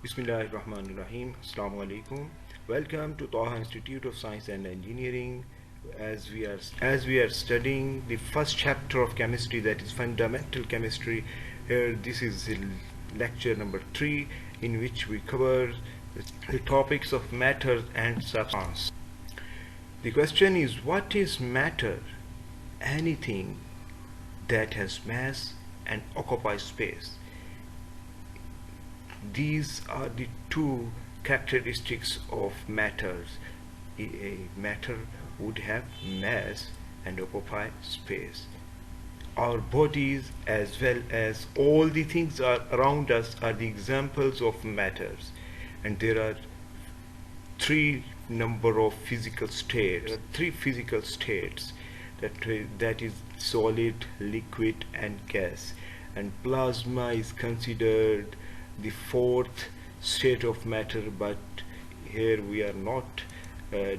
Bismillahirrahmanirrahim. Assalamu alaikum. Welcome to Taha Institute of Science and Engineering. As we are studying the first chapter of chemistry, that is fundamental chemistry. Here, this is lecture number 3, in which we cover the topics of matter and substance. The question is, what is matter? Anything that has mass and occupies space. These are the two characteristics of matters. A matter would have mass and occupy space. Our bodies, as well as all the things around us, are the examples of matters. And there are three physical states, that is solid, liquid, and gas. And plasma is considered the fourth state of matter, but here we are not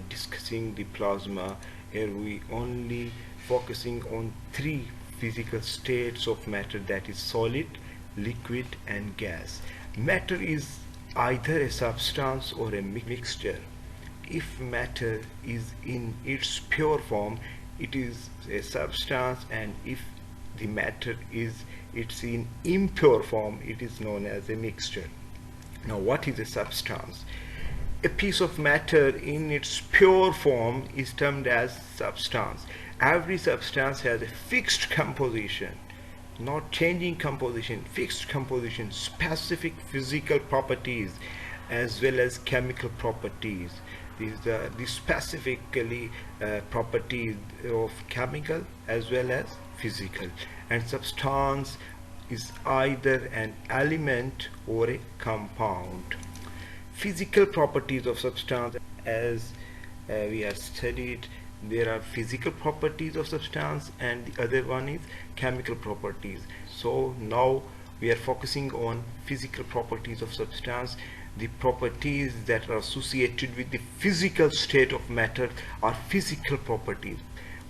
discussing the plasma. Here we only focusing on three physical states of matter, that is solid, liquid, and gas. Matter is either a substance or a mixture. If matter is in its pure form, it is a substance, and if the matter is it's in impure form, it is known as a mixture. Now, what is a substance? A piece of matter in its pure form is termed as substance. Every substance has a fixed composition, not changing composition, fixed composition, specific physical properties as well as chemical properties. These are the specifically properties of chemical as well as physical. And substance is either an element or a compound. Physical properties of substance, as we have studied, there are physical properties of substance and the other one is chemical properties. So now we are focusing on physical properties of substance. The properties that are associated with the physical state of matter are physical properties.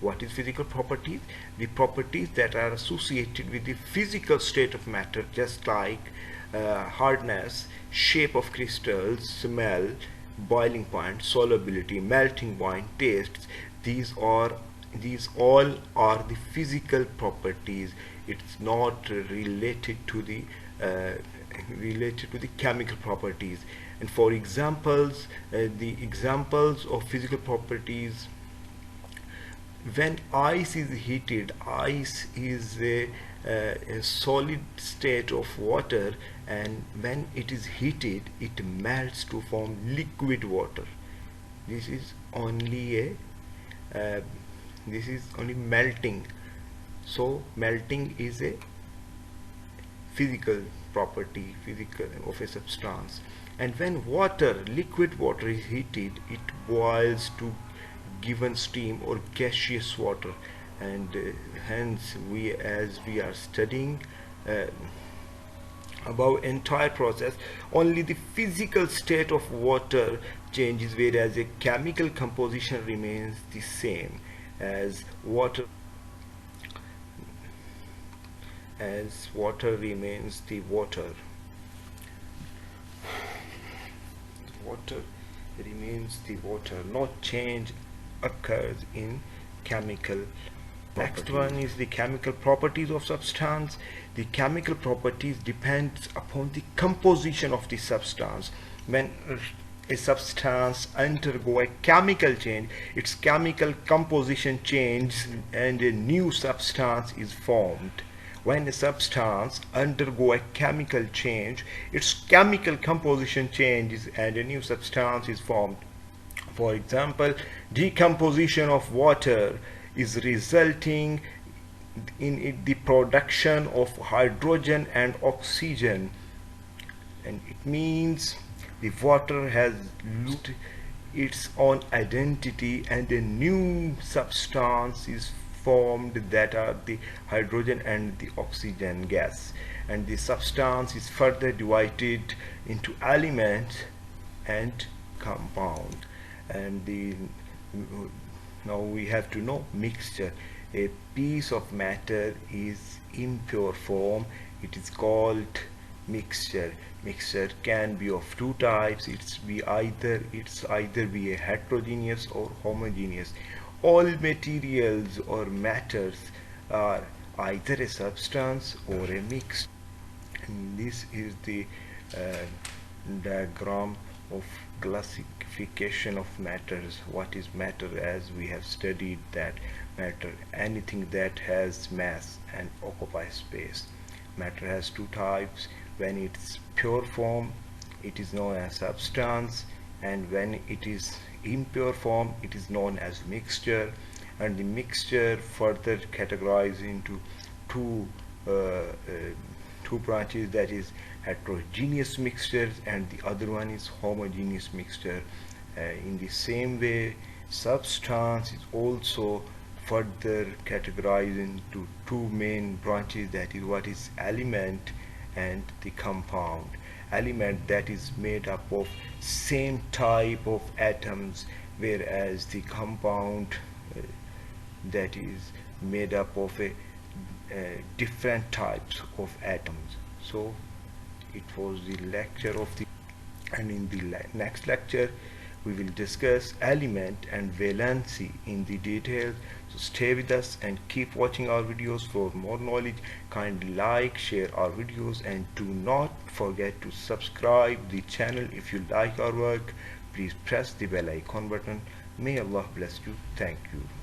What is physical properties? The properties that are associated with the physical state of matter, just like hardness, shape of crystals, smell, boiling point, solubility, melting point, taste. These all are the physical properties. It's not related to the chemical properties. And for examples, the examples of physical properties: when ice is heated, ice is a solid state of water, and when it is heated, it melts to form liquid water. This is only uh, melting. So melting is a physical property, physical of a substance. And when liquid water is heated, it boils to given steam or gaseous water. And hence, as we are studying about entire process, only the physical state of water changes, whereas a chemical composition remains the same. as water as water remains the water. Water remains the water. No change occurs in chemical. Next one is the chemical properties of substance. The chemical properties depends upon the composition of the substance. When a substance undergo a chemical change, its chemical composition changes and a new substance is formed. When a substance undergo a chemical change, its chemical composition changes and a new substance is formed. For example, decomposition of water is resulting in the production of hydrogen and oxygen, and it means the water has lost its own identity and a new substance is formed, that are the hydrogen and the oxygen gas, and the substance is further divided into element and compound. And now we have to know mixture. A piece of matter is impure form, it is called mixture. Mixture can be of two types. It's either be a heterogeneous or homogeneous. All materials or matters are either a substance or a mix. And this is the uh, diagram of classification of matters. What is matter? As we have studied that matter, anything that has mass and occupies space. Matter has two types. When it's pure form, it is known as substance, and when it is impure form, it is known as mixture. And the mixture further categorized into two uh, uh, two branches, that is heterogeneous mixtures and the other one is homogeneous mixture. In the same way, substance is also further categorized into two main branches, that is what is element and the compound. Element, that is made up of same type of atoms, whereas the compound uh, that is made up of a different types of atoms. So it was the lecture of the, and in the next lecture we will discuss element and valency in the detail. So stay with us and keep watching our videos for more knowledge. Kindly like, share our videos, and do not forget to subscribe the channel. If you like our work, please press the bell icon button. May Allah bless you. Thank you.